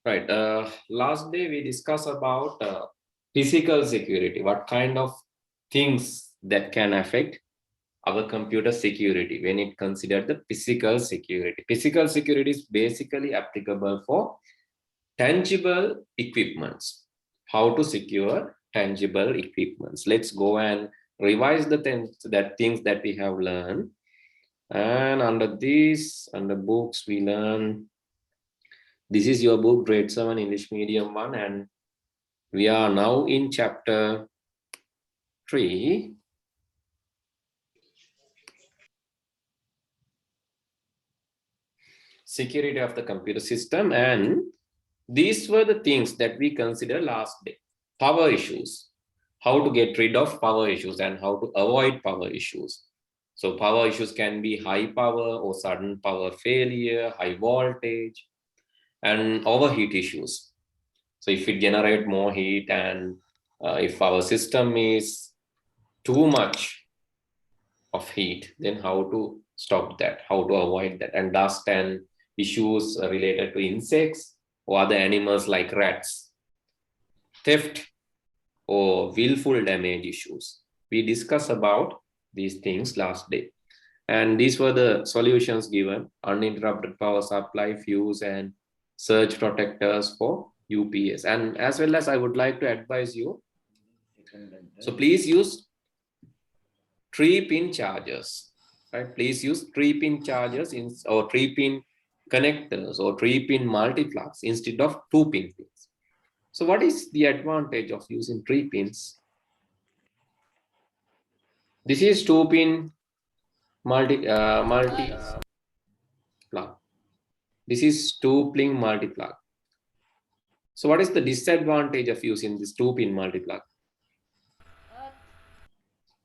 Right. Last day we discussed about physical security. What kind of things that can affect our computer security when it considered the physical security. Physical security is basically applicable for tangible equipments. How to secure tangible equipments. Let's go and revise the things that we have learned. And under books, we learn. This is your book, grade 7 English medium 1, and we are now in chapter 3. Security of the computer system. And these were the things that we considered last day. Power issues, how to get rid of power issues and how to avoid power issues. So power issues can be high power or sudden power failure, high voltage, and overheat issues. So if it generates more heat and if our system is too much of heat, then how to stop that, how to avoid that, and dust and issues related to insects or other animals like rats, theft or willful damage issues. We discussed about these things last day. And these were the solutions given: uninterrupted power supply, fuse, and surge protectors for UPS. And as well as I would like to advise you, so please use 3-pin chargers, right? Please use 3-pin chargers or 3-pin connectors or 3-pin multiplugs instead of 2-pin pins. So what is the advantage of using 3 pins? This is 2-pin multi plug. This is 2-pin multiplug. So what is the disadvantage of using this 2-pin multiplug?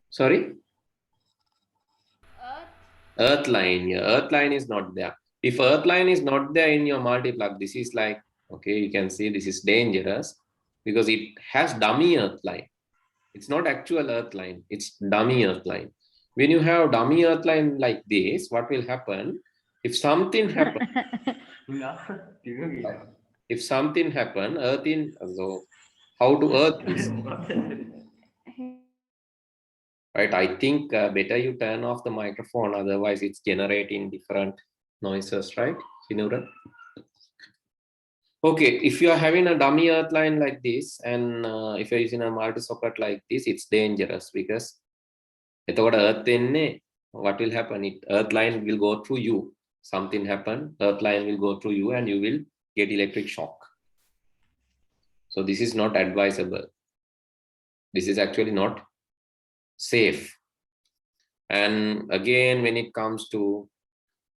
Sorry? Earth line. Yeah, earth line is not there. If earth line is not there in your multiplug, this is like, okay, you can see this is dangerous because it has dummy earth line. It's not actual earth line, it's dummy earth line. When you have dummy earth line like this, what will happen? If something happens, if something happen, earth in, so how to earth this? Right, I think better you turn off the microphone, otherwise it's generating different noises, right, Sinura? Okay, if you are having a dummy earth line like this, and if you're using a multi-socket like this, it's dangerous because what will happen? Earth line will go through you. Something happen, earth line will go through you and you will get electric shock. So this is not advisable. This is actually not safe. And again, when it comes to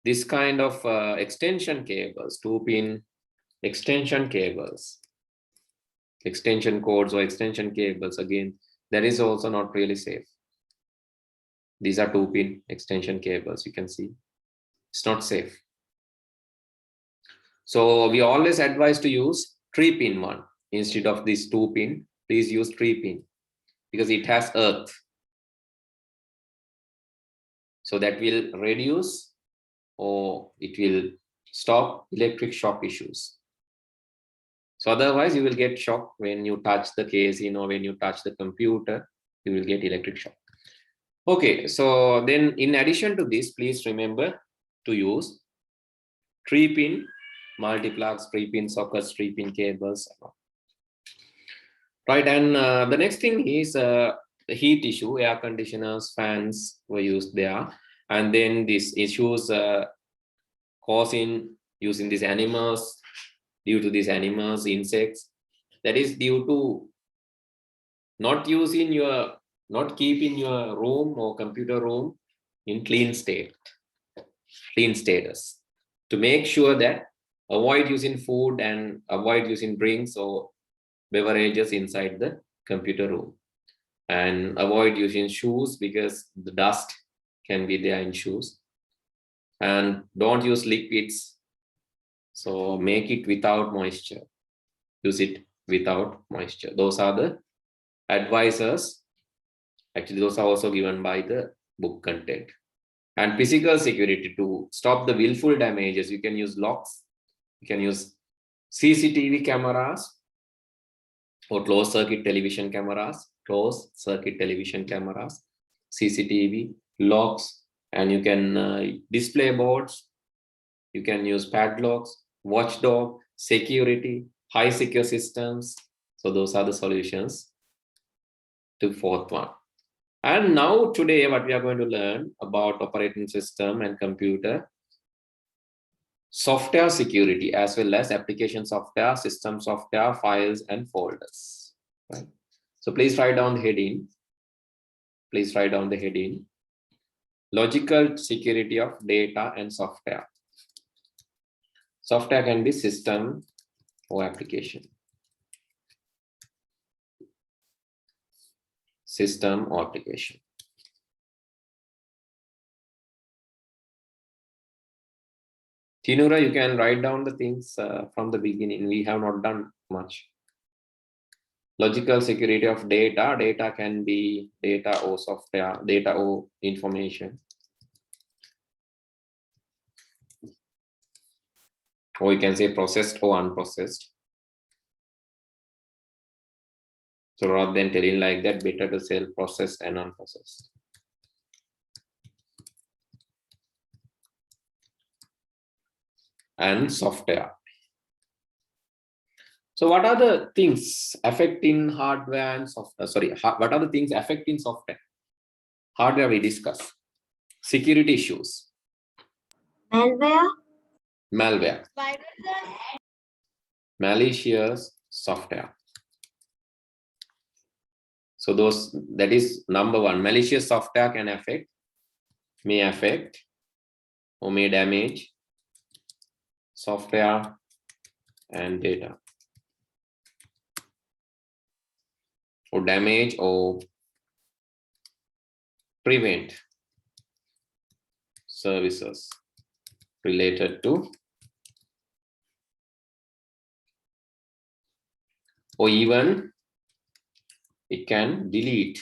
this kind of extension cables, 2-pin extension cables, extension cords or extension cables, again, that is also not really safe. These are 2-pin extension cables, you can see. It's not safe. So we always advise to use 3-pin one instead of this 2-pin. Please use 3-pin because it has earth. So that will reduce or it will stop electric shock issues. So otherwise you will get shock when you touch the case, when you touch the computer, you will get electric shock. Okay, so then in addition to this, please remember to use 3-pin multiplugs, 3-pin sockets, 3-pin cables. Right, and the next thing is the heat issue. Air conditioners, fans were used there. And then these issues causing using these animals, due to these animals, insects, that is due to not keeping your room or computer room in clean status, to make sure that avoid using food and avoid using drinks or beverages inside the computer room, and avoid using shoes because the dust can be there in shoes, and don't use liquids. So make it without moisture, use it without moisture. Those are the advisors. Actually, those are also given by the book content. And physical security, to stop the willful damages, you can use locks, you can use CCTV cameras or closed circuit television cameras, CCTV, locks, and you can display boards, you can use padlocks, watchdog, security, high secure systems. So those are the solutions to fourth one. And now today what we are going to learn about operating system and computer software security, as well as application software, system software, files and folders. Right? So please write down the heading. Please write down the heading. Logical security of data and software. Software can be system or application. System or application. Tinura, you can write down the things from the beginning. We have not done much. Logical security of data. Data can be data or software, data or information. Or you can say processed or unprocessed. So rather than telling like that, better to say processed and unprocessed. And software. So what are the things affecting hardware and software? Sorry, what are the things affecting software? Hardware we discuss. Security issues. Malware. Malware. Malicious software. So that is number one. Malicious software can affect, may affect, or may damage software and data, or damage or prevent services related to, or even it can delete.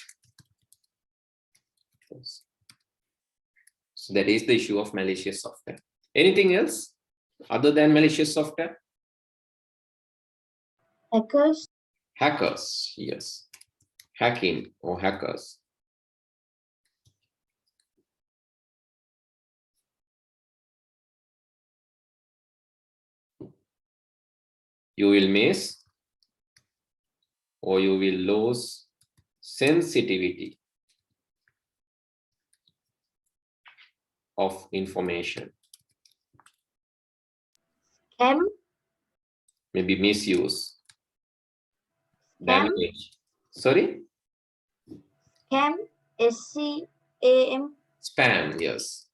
So that is the issue of malicious software. Anything else other than malicious software? Hackers. Hackers, yes. Hacking or hackers. You will miss or you will lose sensitivity of information. Scam. Maybe misuse. Damage. Sorry? Scam. SCAM. Spam, yes.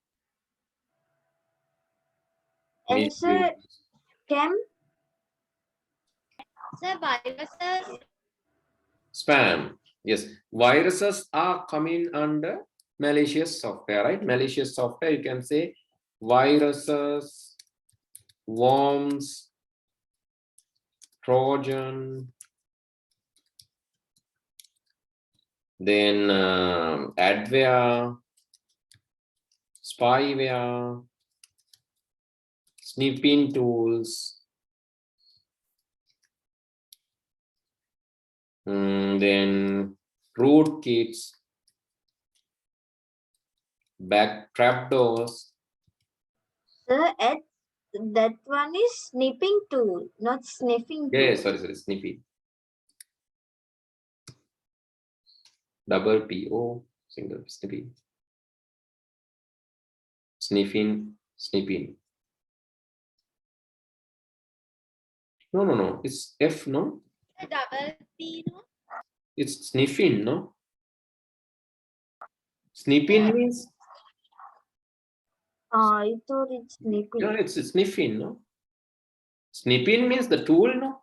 And sir, scam. Sir, viruses. Spam, yes. Viruses are coming under malicious software, right? Malicious software, you can say viruses, worms, Trojan, then adware, spyware, sniffing tools, then rootkits, back trapdoors. Sir, that one is snipping tool, not sniffing tool. Yeah, sorry, sniffing. Double PO, single sniffing. Sniffing. No. It's F, no? Double P, no? It's sniffing, no? Sniffing means? I thought it's snipping. No, it's sniffing, no? Snipping means the tool, no?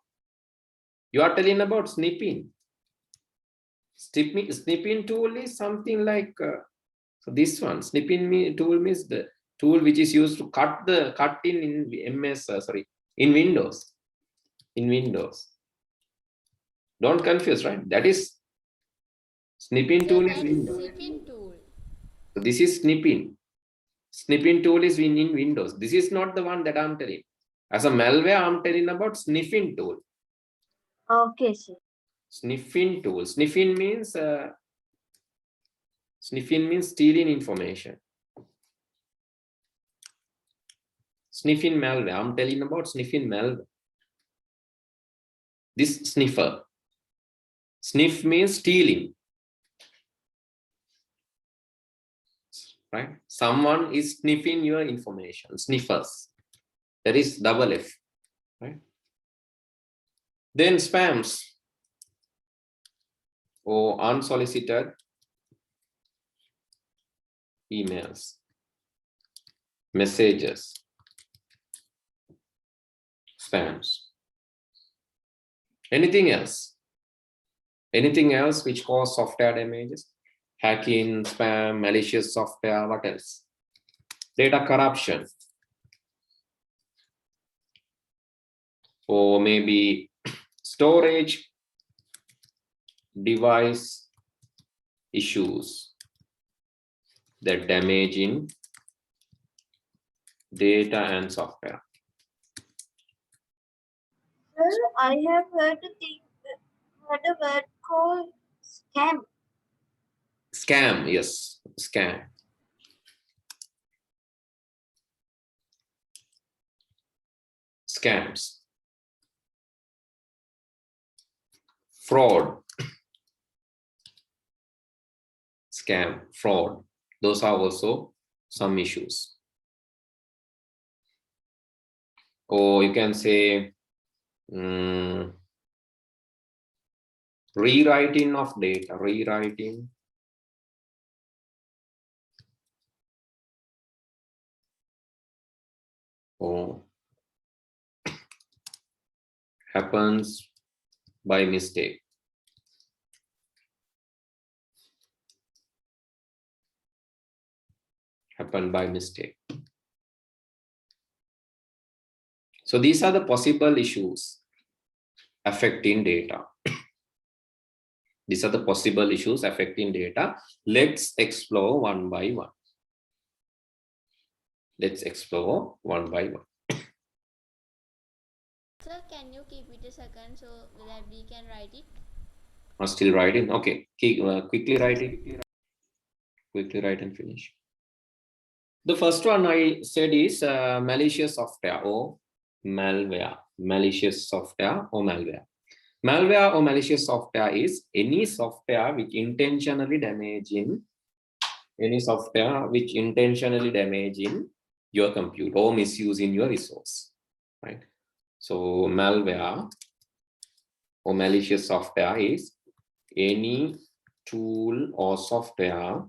You are telling about snipping. Snipping tool is something like so this one. Snipping tool means the tool which is used to cut in in Windows. In Windows. Don't confuse, right? That is snipping tool is Windows. Snipping tool. So this is snipping. Snipping tool is in Windows. This is not the one that I'm telling. As a malware, I'm telling about sniffing tool. Okay, sir. Sniffing tool. Sniffing means stealing information. Sniffing malware. I'm telling about sniffing malware. This sniffer. Sniff means stealing. Right? Someone is sniffing your information. Sniffers. That is double F. Right? Then spams or unsolicited emails, messages, spams. Anything else? Anything else which cause software damages? Hacking, spam, malicious software, what else? Data corruption. Or maybe storage device issues that damaging data and software. Sir, I have heard a word called scam. Scam, yes, scam. Scams. Fraud. Scam, fraud. Those are also some issues. Or you can say rewriting of data, rewriting. Or happens by mistake. Happen by mistake. So these are the possible issues affecting data. These are the possible issues affecting data. Let's explore one by one. Let's explore one by one. Sir, can you keep it a second so that we can write it? I'm still writing. Okay, quickly write it. Quickly write and finish. The first one I said is malicious software or malware. Malicious software or malware. Malware or malicious software is any software which intentionally damaging your computer or misusing your resource, right? So malware or malicious software is any tool or software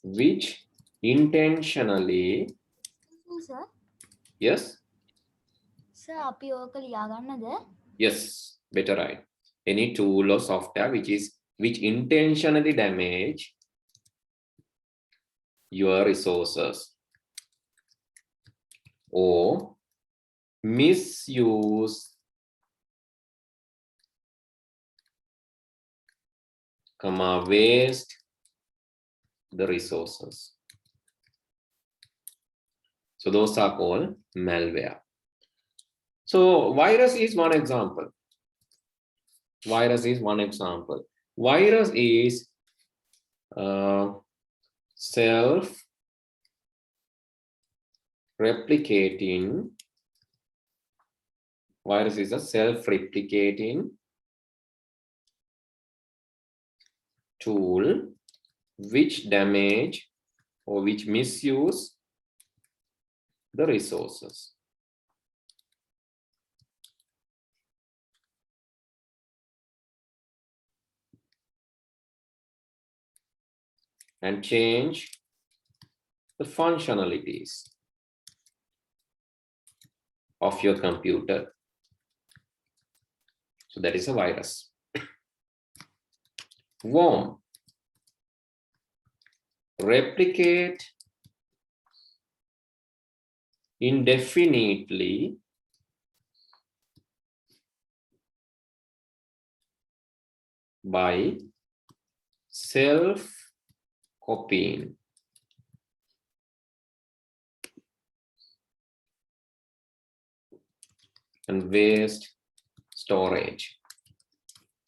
which intentionally, Sir, yes, sir, අපි ඕක ලියා ගන්නද? yes, better right. Any tool or software which intentionally damage your resources or misuse, waste the resources. So those are called malware. So virus is one example. Virus is one example. Virus is self-replicating. Virus is a self-replicating tool which damage or which misuse the resources. And change the functionalities of your computer. So that is a virus. Worm. Replicate indefinitely by self-copying. and waste storage.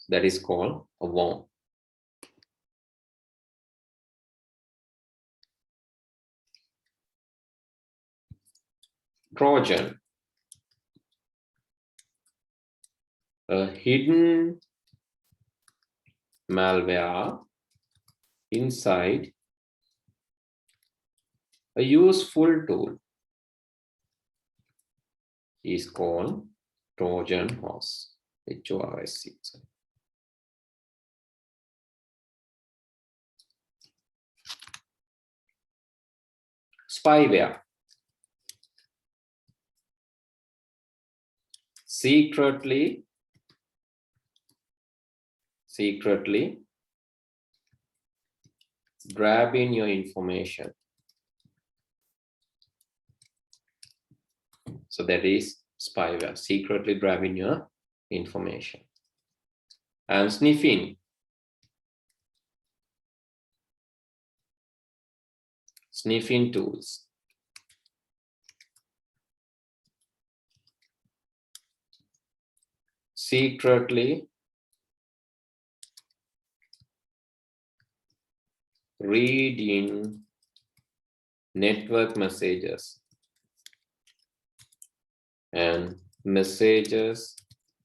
That is called a worm. Trojan, a hidden malware inside a useful tool is called Trojan Horse. HORSE. Spyware. Secretly grabbing your information. So that is spyware, secretly grabbing your information. And sniffing. Sniffing tools. Secretly reading network messages and messages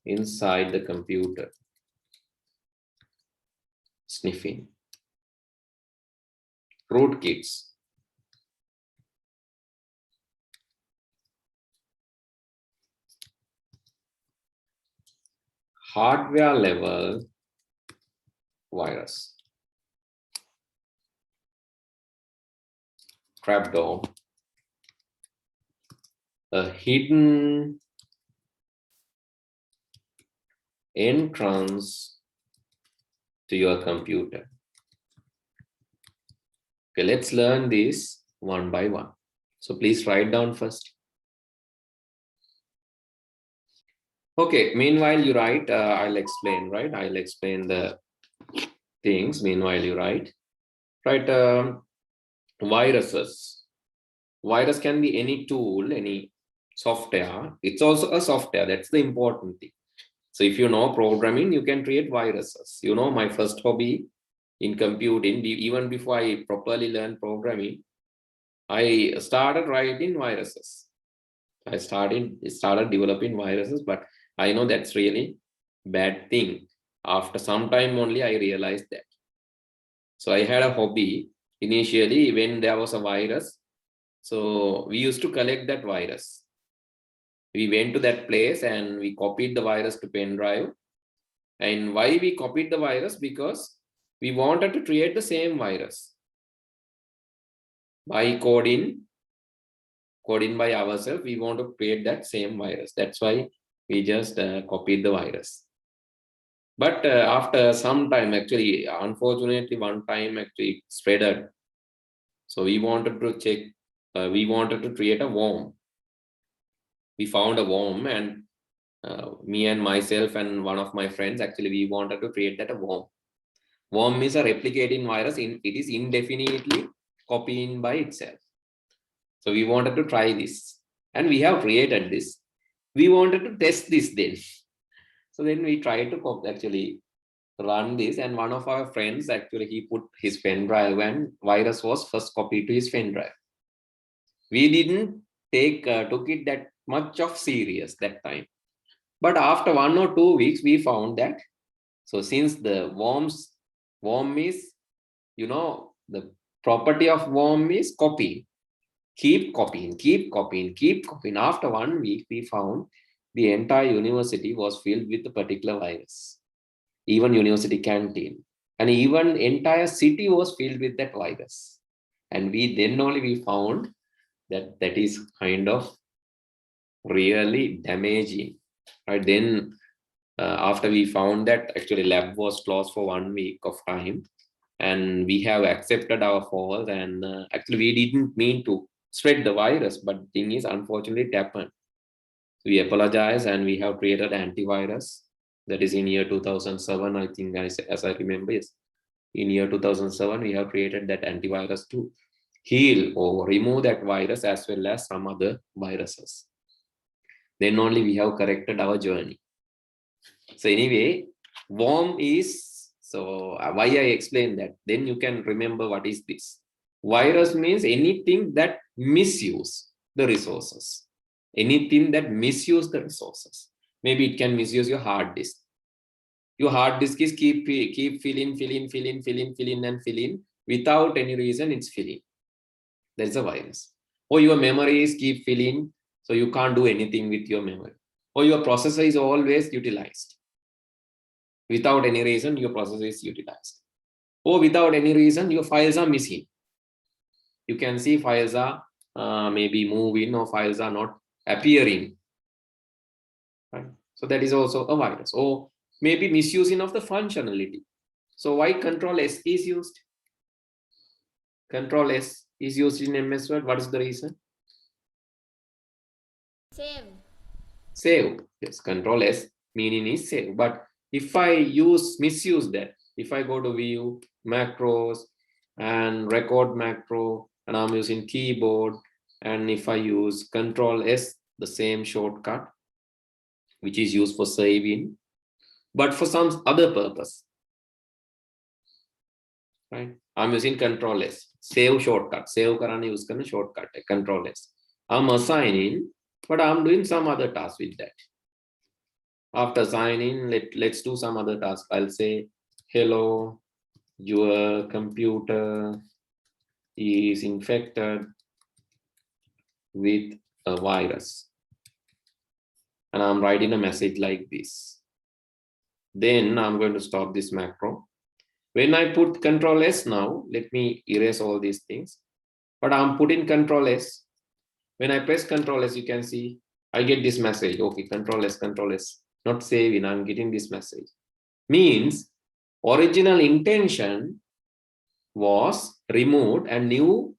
inside the computer. Sniffing. Rootkits. Hardware level virus. Trapdoor. A hidden entrance to your computer. Okay, let's learn this one by one. So please write down first. Okay, meanwhile you write, I'll explain, right? I'll explain the things. Meanwhile you write. Write viruses. Virus can be any tool, any software. It's also a software. That's the important thing. So if you know programming, you can create viruses. You know, my first hobby in computing, even before I properly learned programming, I started writing viruses. I started developing viruses, but I know that's really bad thing. After some time only, I realized that. So I had a hobby initially when there was a virus. So we used to collect that virus. We went to that place and we copied the virus to pen drive. And why we copied the virus? Because we wanted to create the same virus by coding by ourselves. We want to create that same virus. That's why we just copied the virus. But after some time, actually, unfortunately, one time actually it spreaded. So we wanted to check. We wanted to create a worm. We found a worm, and me and myself and one of my friends, actually, we wanted to create that a worm. Worm is a replicating virus. It is indefinitely copying by itself. So we wanted to try this, and we have created this. We wanted to test this then. So then we tried to actually run this, and one of our friends, actually, he put his pen drive and virus was first copied to his pen drive. We didn't took it that much of serious that time. But after 1 or 2 weeks, we found that, so since the worm is, you know, the property of worm is copy. Keep copying. After 1 week, we found the entire university was filled with a particular virus. Even university canteen. And even entire city was filled with that virus. And we found that that is kind of really damaging. Right? Then after we found that, actually lab was closed for 1 week of time. And we have accepted our fault. And actually we didn't mean to spread the virus, but the thing is, unfortunately, it happened. We apologize, and we have created antivirus. That is in year 2007, I think, as I remember. Yes. In year 2007, we have created that antivirus to heal or remove that virus as well as some other viruses. Then only we have corrected our journey. So anyway, worm is, so why I explained that, then you can remember what is this. Virus means anything that misuse the resources. Anything that misuse the resources. Maybe it can misuse your hard disk. Your hard disk is keep filling. Without any reason, it's filling. That's a virus. Or your memory is keep filling, so you can't do anything with your memory. Or your processor is always utilized. Without any reason, your processor is utilized. Or without any reason, your files are missing. You can see files are maybe moving or files are not appearing. Right? So that is also a virus. Or maybe misusing of the functionality. So why Control S is used? Control S is used in MS Word. What is the reason? Save. Save. Yes, Control S meaning is save. But if I misuse that, if I go to view, macros, and record macro, and I'm using keyboard, and if I use Control S, the same shortcut, which is used for saving, but for some other purpose, right? I'm using Control S, save shortcut, save karana use karna shortcut, Control S. I'm assigning, but I'm doing some other task with that. After signing, let's do some other task. I'll say, hello, your computer is infected with a virus. And I'm writing a message like this. Then I'm going to stop this macro. When I put Control S now, let me erase all these things. But I'm putting Control S. When I press Control S, you can see I get this message. Okay, Control S, not saving. I'm getting this message. Means original intention was removed and new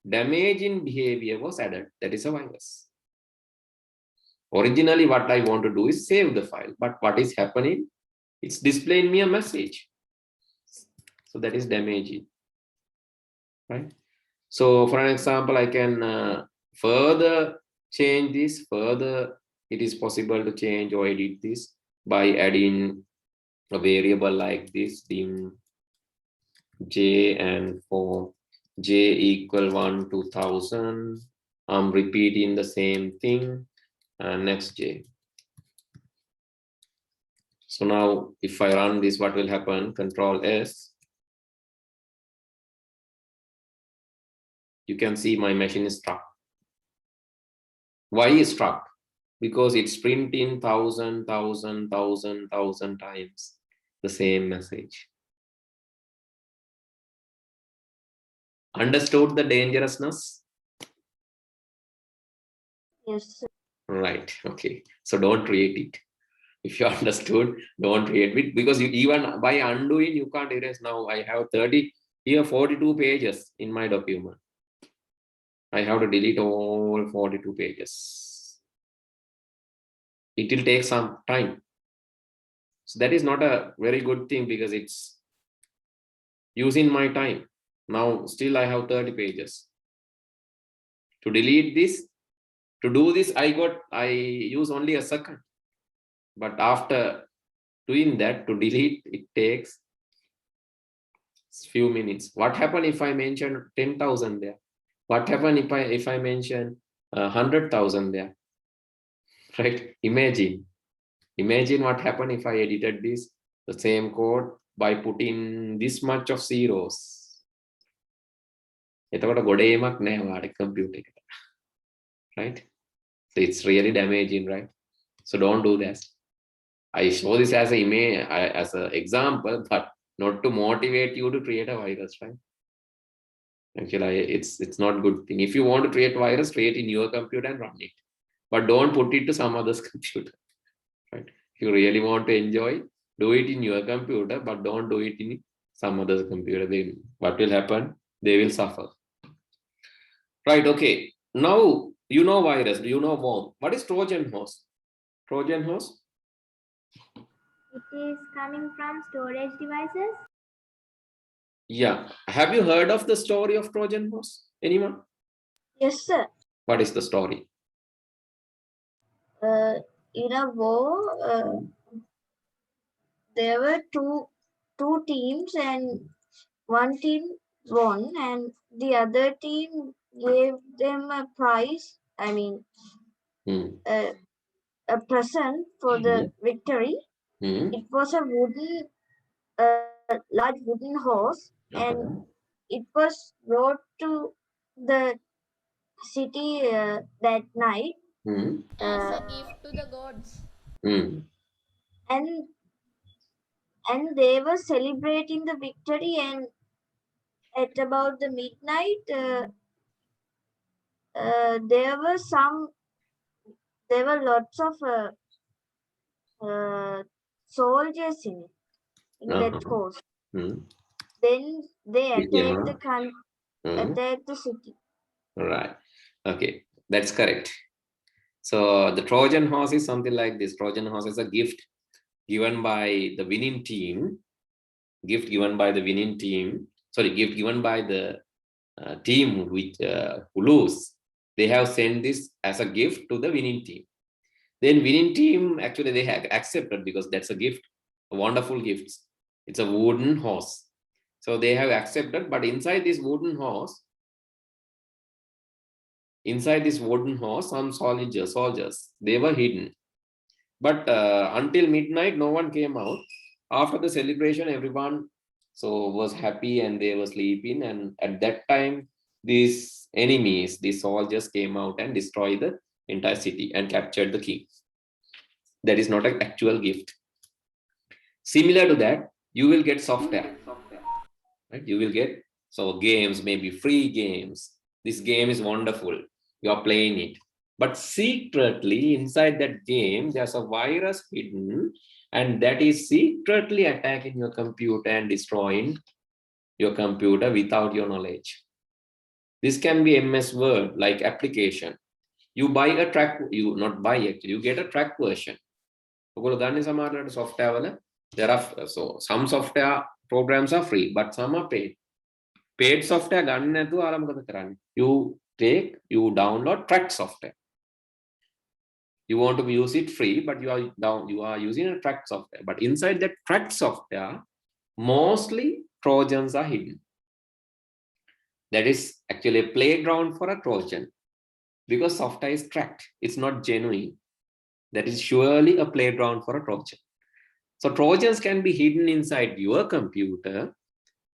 damaging behavior was added. That is a virus. Originally, what I want to do is save the file, but what is happening? It's displaying me a message. So that is damaging, right? So for an example, I can further change this. Further, it is possible to change or edit this by adding a variable like this, dim j, and for j equal 1 to 1000, I'm repeating the same thing. And next j. So now if I run this, what will happen? Control S. You can see my machine is stuck. Why is stuck? Because it's printing 1000 times the same message. Understood the dangerousness? Yes, sir. Right. Okay. So don't create it. If you understood, don't create it, because you, even by undoing, you can't erase. Now I have 42 pages in my document. I have to delete all 42 pages. It will take some time. So that is not a very good thing, because it's using my time. Now still I have 30 pages. To delete this, to do this, I use only a second. But after doing that, to delete, it takes few minutes. What happen if I mention 10,000 there? What happen if I mention 100,000 there? Right? Imagine what happened if I edited this, the same code, by putting this much of zeros. එතකොට ගොඩේමක් නෑ ඔයාලේ computer එකට. Right? So it's really damaging, right? So don't do that. I show this as an image, as an example, but not to motivate you to create a virus, right? Actually, it's not good thing. If you want to create virus, create in your computer and run it, but don't put it to some other's computer, right? If you really want to enjoy, do it in your computer, but don't do it in some other's computer. Then what will happen? They will suffer. Right? Okay. Now you know virus. Do you know worm? What is Trojan horse? Trojan horse? It is coming from storage devices. Yeah. Have you heard of the story of Trojan horse? Anyone? Yes, sir. What is the story? in a war, there were two teams, and one team won, and the other team gave them a prize. I mean, a present for the victory. It was a large wooden horse, and it was brought to the city that night. As a gift to the gods. And they were celebrating the victory, and at about the midnight, there were lots of soldiers in that horse. Then they attacked attacked the city. Right. Okay, that's correct. So the Trojan horse is something like this. Trojan horse is a gift given by the winning team. Gift given by the winning team. Sorry, gift given by the team which who lose. They have sent this as a gift to the winning team. Then winning team, actually they have accepted because that's a gift, a wonderful gift. It's a wooden horse. So they have accepted, but inside this wooden horse, some soldiers, they were hidden. But until midnight, no one came out. After the celebration, everyone was happy and they were sleeping. And at that time, these enemies, these soldiers came out and destroyed the entire city and captured the king. That is not an actual gift. Similar to that, you will get software. Right? You will get games, maybe free games. This game is wonderful. You are playing it. But secretly inside that game, there's a virus hidden, and that is secretly attacking your computer and destroying your computer without your knowledge. This can be MS Word, like application. You buy a track, you not buy actually, you get a track version. Software, there are some software programs are free, but some are paid. Paid software, you download track software. You want to use it free, but you are using a track software. But inside that track software, mostly Trojans are hidden. That is actually a playground for a Trojan, because software is tracked. It's not genuine. That is surely a playground for a Trojan. So Trojans can be hidden inside your computer.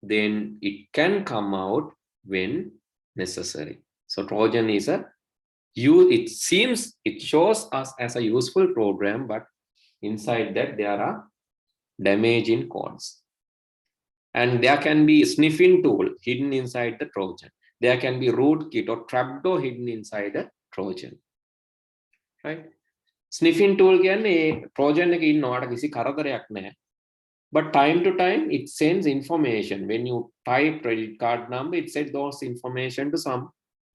Then it can come out when necessary. So Trojan is it shows us as a useful program, but inside that there are damaging codes. And there can be sniffing tool hidden inside the Trojan. There can be rootkit or trapdoor hidden inside a Trojan. Right? Sniffing tool කියන්නේ Trojan එකේ ඉන්නවට කිසි කරදරයක් නැහැ. But time to time it sends information. When you type credit card number, it sends those information to some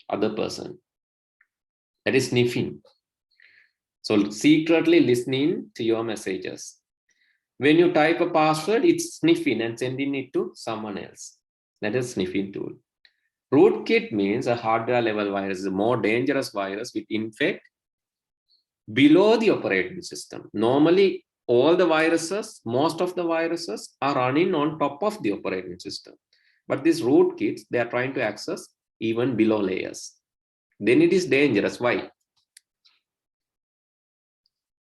other person. That is sniffing. So secretly listening to your messages. When you type a password, it's sniffing and sending it to someone else. That is sniffing tool. Rootkit means a hardware level virus, a more dangerous virus which infect below the operating system. Normally, all the viruses, most of the viruses are running on top of the operating system. But these rootkits, they are trying to access even below layers. Then it is dangerous. Why?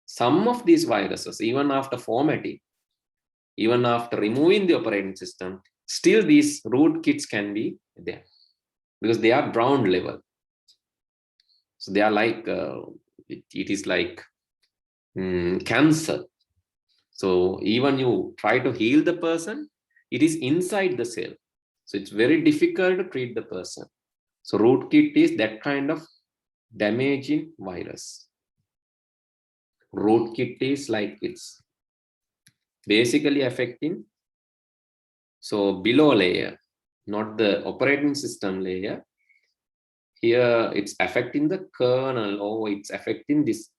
Some of these viruses, even after formatting, even after removing the operating system, still these rootkits can be there because they are ground level. So they are like, it is like cancer. So even you try to heal the person, it is inside the cell. So it's very difficult to treat the person. So rootkit is that kind of damaging virus. Rootkit is like it's basically affecting below layer, not the operating system layer. Here it's affecting the kernel, or it's affecting this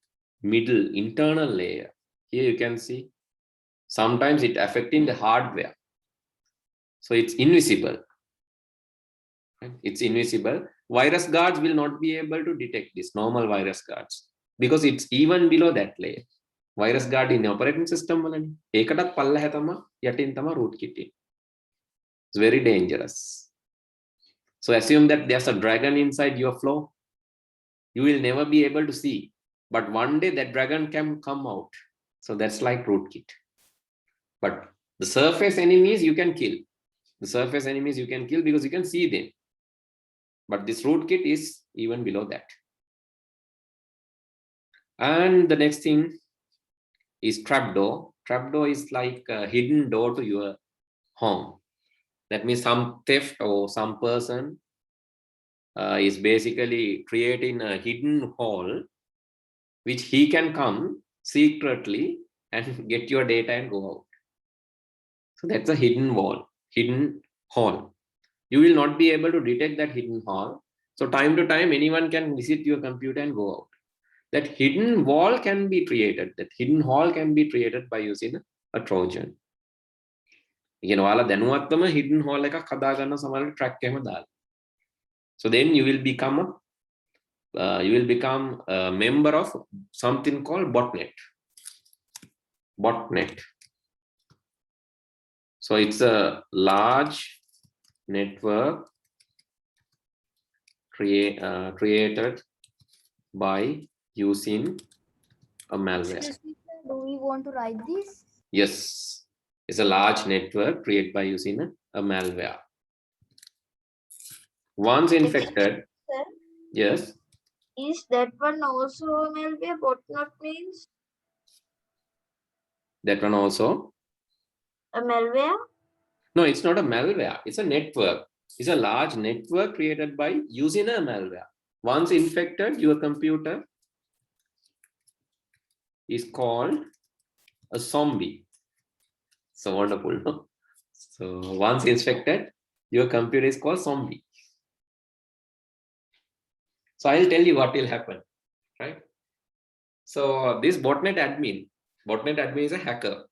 middle internal layer. Here you can see sometimes it affecting the hardware. So it's invisible. It's invisible. Virus guards will not be able to detect this, normal virus guards. because it's even below that layer. Virus guard in operating system වලනේ. ඒකටත් පල්ලෙහා තමයි යටින් තමයි rootkit එක. It's very dangerous. So assume that there's a dragon inside your flow. You will never be able to see, but one day that dragon can come out. So that's like rootkit. But the surface enemies you can kill. The surface enemies you can kill because you can see them. But this rootkit is even below that. And the next thing is trapdoor. Trapdoor is like a hidden door to your home. That means some theft or some person is basically creating a hidden hole which he can come secretly and get your data and go out. So that's a hidden wall, hidden hole. You will not be able to detect that hidden hole. So time to time, anyone can visit your computer and go out. That hidden wall can be created. That hidden hole can be created by using a Trojan. You know, ඔයාලා දැනුවත්වම hidden hole එකක් හදා ගන්න සමහරවිට track එකම දාලා. So then you will become a member of something called Botnet. Botnet. So it's a large network created by using a malware. Excuse me, sir, do we want to write this? Yes, it's a large network created by using a malware. Once infected, Sir, yes, is that one also a malware? Botnet means that one also. a malware? No, it's not a malware. It's a network. It's a large network created by using a malware. Once infected, your computer is called a zombie. So wonderful, no? So once infected, your computer is called zombie. So I'll tell you what will happen, right? So this botnet admin is a hacker.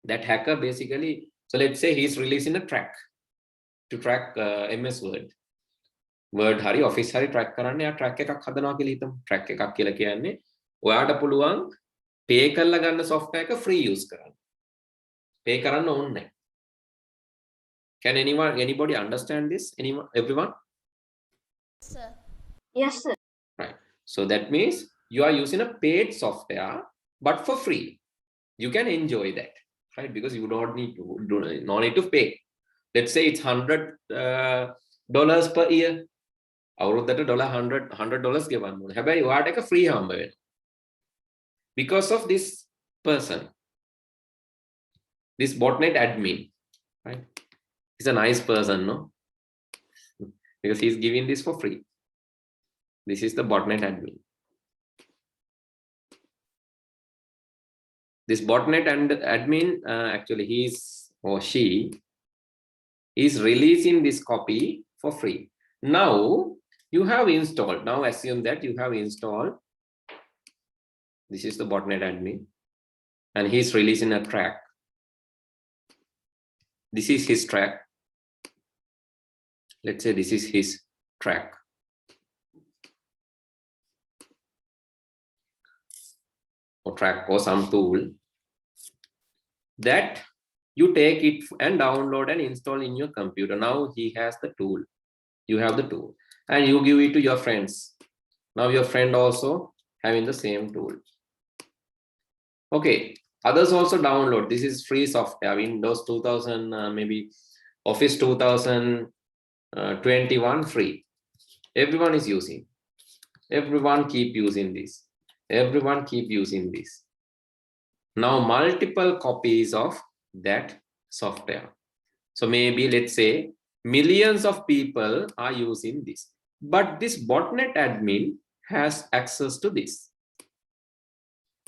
That hacker basically, so let's say he's releasing a track to track MS Word. Word hari office hari track කරන්න යා track එකක් හදනවා කියලා හිතමු. Track එකක් කියලා කියන්නේ ඔයාට පුළුවන් pay කරලා ගන්න software එක free use කරන්න. Pay කරන්න ඕනේ නැහැ. Can anybody understand this? Everyone? Sir. Yes, sir. Right. So that means you are using a paid software, but for free. You can enjoy that, right? Because you don't need to pay. Let's say it's $100 per year. අවුරුද්දට $100 ගෙවන්න ඕනේ. හැබැයි ඔයාට එක free හම්බ වෙනවා. Because of this person, this botnet admin, right? He's a nice person, no? Because he's giving this for free. This is the botnet admin. This botnet and admin, actually he's or she is releasing this copy for free. Now you have installed, now assume that you have installed, this is the botnet admin and he's releasing a track. This is his track. Let's say this is his track. Or track or some tool that you take it and download and install in your computer. Now he has the tool. You have the tool and you give it to your friends. Now your friend also having the same tool. Okay, others also download. This is free software, Windows 2000, maybe Office 2021 free. Everyone is using. Everyone keep using this. Everyone keep using this. Now multiple copies of that software. So maybe let's say millions of people are using this, but this botnet admin has access to this.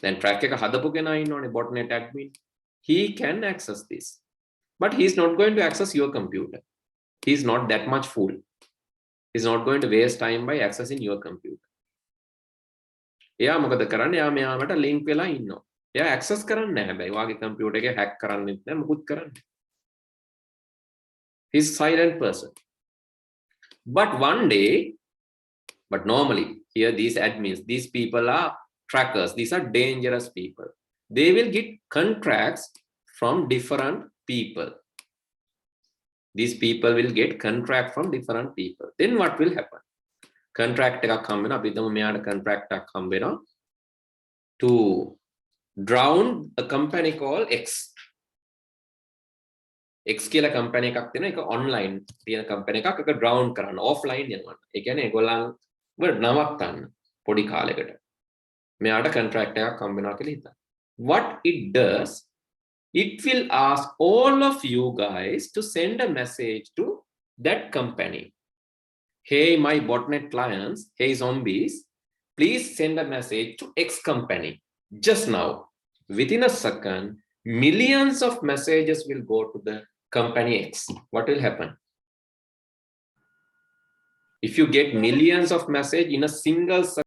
Then track එක හදපු කෙනා ඉන්නෝනේ botnet admin. He can access this, but he's not going to access your computer. He's not that much fool. He's not going to waste time by accessing your computer. එයා මොකද කරන්නේ? එයා මෙයාමට link වෙලා ඉන්නවා. එයා access කරන්නේ නැහැ. හැබැයි ඔයාගේ computer එක hack කරන්නෙත් නැහැ, මොකුත් කරන්නේ. He's a silent person. But one day, but normally here these admins, these people are trackers. These are dangerous people. They will get contracts from different people. These people will get contract from different people. Then what will happen? Contract contract to drown a company called X. X කියලා company එකක් තියෙනවා. ඒක online තියෙන company එකක්. ඒක drown කරන්න offline යනවා. ඒ කියන්නේ ඒගොල්ලන්ව නවත්තන්න පොඩි කාලයකට. මෙයාට contract එකක් හම්බ වෙනවා කියලා හිතන්න. What it does, it will ask all of you guys to send a message to that company. Hey, my botnet clients, hey zombies, please send a message to X company. Just now, within a second, millions of messages will go to the company X. What will happen? If you get millions of messages in a single second,